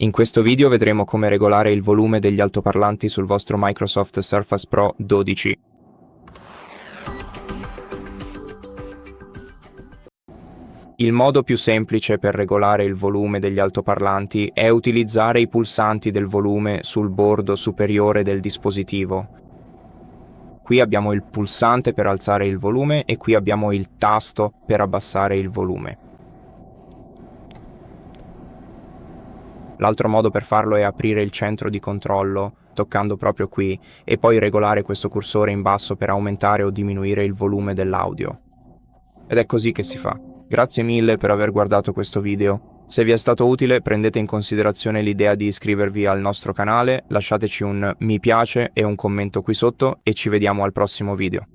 In questo video vedremo come regolare il volume degli altoparlanti sul vostro Microsoft Surface Pro 12. Il modo più semplice per regolare il volume degli altoparlanti è utilizzare i pulsanti del volume sul bordo superiore del dispositivo. Qui abbiamo il pulsante per alzare il volume e qui abbiamo il tasto per abbassare il volume. L'altro modo per farlo è aprire il centro di controllo, toccando proprio qui, e poi regolare questo cursore in basso per aumentare o diminuire il volume dell'audio. Ed è così che si fa. Grazie mille per aver guardato questo video. Se vi è stato utile, prendete in considerazione l'idea di iscrivervi al nostro canale, lasciateci un mi piace e un commento qui sotto e ci vediamo al prossimo video.